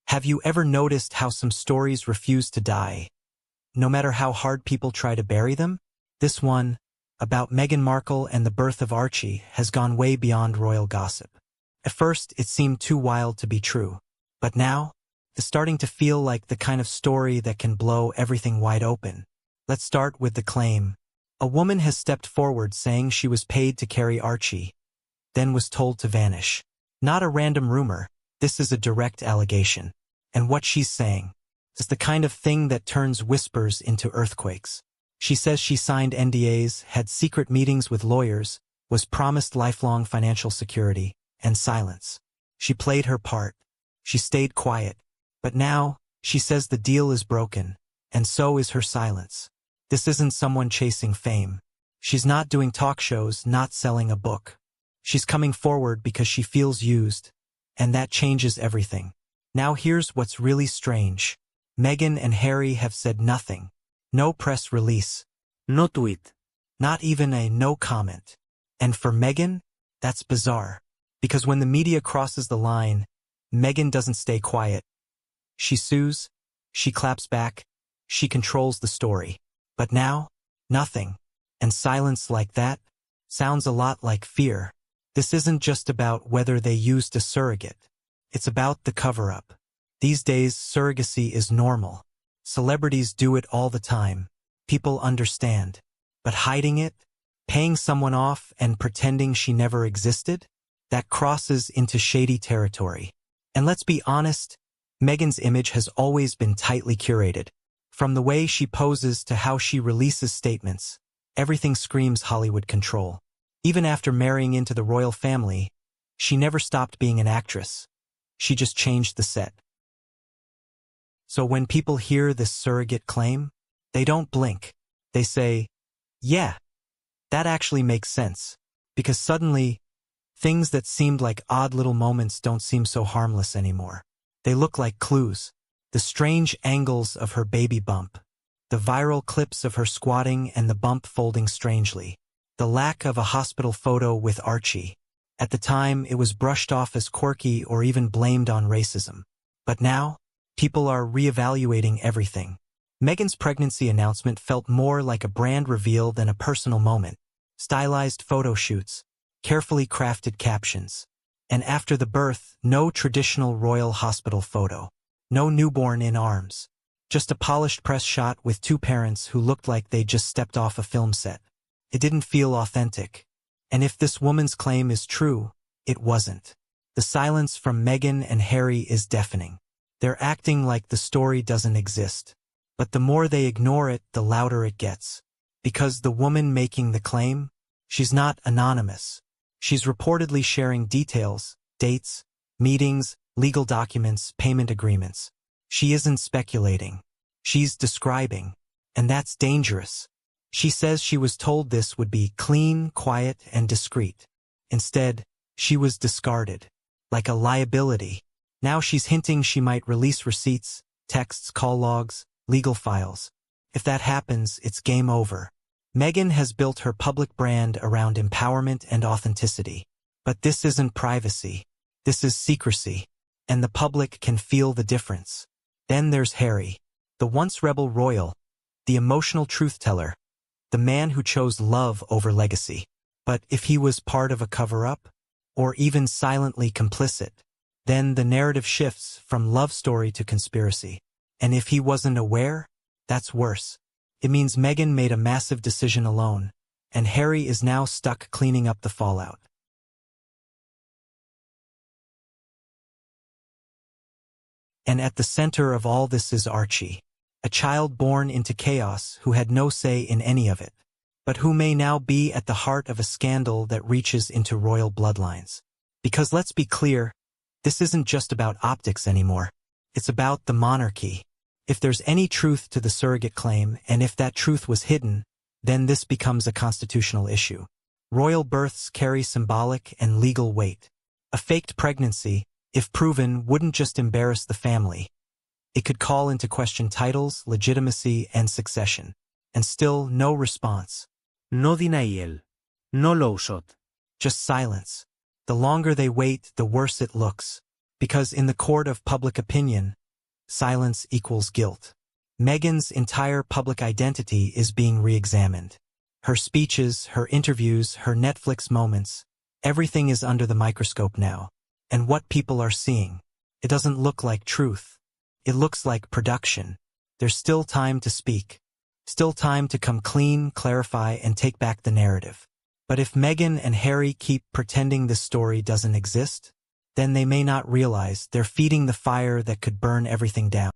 Have you ever noticed how some stories refuse to die, no matter how hard people try to bury them? This one, about Meghan Markle and the birth of Archie, has gone way beyond royal gossip. At first, it seemed too wild to be true. But now, it's starting to feel like the kind of story that can blow everything wide open. Let's start with the claim. A woman has stepped forward saying she was paid to carry Archie, then was told to vanish. Not a random rumor, this is a direct allegation. And what she's saying is the kind of thing that turns whispers into earthquakes. She says she signed NDAs, had secret meetings with lawyers, was promised lifelong financial security, and silence. She played her part. She stayed quiet. But now, she says the deal is broken, and so is her silence. This isn't someone chasing fame. She's not doing talk shows, not selling a book. She's coming forward because she feels used, and that changes everything. Now here's what's really strange. Meghan and Harry have said nothing. No press release. No tweet. Not even a no comment. And for Meghan, that's bizarre. Because when the media crosses the line, Meghan doesn't stay quiet. She sues, she claps back, she controls the story. But now, nothing. And silence like that sounds a lot like fear. This isn't just about whether they used a surrogate. It's about the cover-up. These days, surrogacy is normal. Celebrities do it all the time. People understand. But hiding it, paying someone off and pretending she never existed, that crosses into shady territory. And let's be honest, Meghan's image has always been tightly curated. From the way she poses to how she releases statements, everything screams Hollywood control. Even after marrying into the royal family, she never stopped being an actress. She just changed the set. So when people hear this surrogate claim, they don't blink. They say, yeah, that actually makes sense. Because suddenly, things that seemed like odd little moments don't seem so harmless anymore. They look like clues. The strange angles of her baby bump. The viral clips of her squatting and the bump folding strangely. The lack of a hospital photo with Archie. At the time, it was brushed off as quirky or even blamed on racism. But now, people are reevaluating everything. Meghan's pregnancy announcement felt more like a brand reveal than a personal moment. Stylized photo shoots, carefully crafted captions. And after the birth, no traditional royal hospital photo. No newborn in arms. Just a polished press shot with two parents who looked like they just stepped off a film set. It didn't feel authentic. And if this woman's claim is true, it wasn't. The silence from Meghan and Harry is deafening. They're acting like the story doesn't exist. But the more they ignore it, the louder it gets. Because the woman making the claim, she's not anonymous. She's reportedly sharing details, dates, meetings, legal documents, payment agreements. She isn't speculating. She's describing. And that's dangerous. She says she was told this would be clean, quiet, and discreet. Instead, she was discarded. Like a liability. Now she's hinting she might release receipts, texts, call logs, legal files. If that happens, it's game over. Meghan has built her public brand around empowerment and authenticity. But this isn't privacy. This is secrecy. And the public can feel the difference. Then there's Harry, the once rebel royal, the emotional truth-teller, the man who chose love over legacy. But if he was part of a cover-up, or even silently complicit, then the narrative shifts from love story to conspiracy. And if he wasn't aware, that's worse. It means Meghan made a massive decision alone, and Harry is now stuck cleaning up the fallout. And at the center of all this is Archie, a child born into chaos who had no say in any of it, but who may now be at the heart of a scandal that reaches into royal bloodlines. Because let's be clear, this isn't just about optics anymore. It's about the monarchy. If there's any truth to the surrogate claim, and if that truth was hidden, then this becomes a constitutional issue. Royal births carry symbolic and legal weight. A faked pregnancy, if proven, wouldn't just embarrass the family. It could call into question titles, legitimacy, and succession. And still no response. No denial. No lawsuit. Just silence. The longer they wait, the worse it looks. Because in the court of public opinion, Silence equals guilt. Meghan's entire public identity is being re-examined. Her speeches, her interviews, her Netflix moments, everything is under the microscope now. And what people are seeing, it doesn't look like truth. It looks like production. There's still time to speak. Still time to come clean, clarify, and take back the narrative. But if Meghan and Harry keep pretending this story doesn't exist, then they may not realize they're feeding the fire that could burn everything down.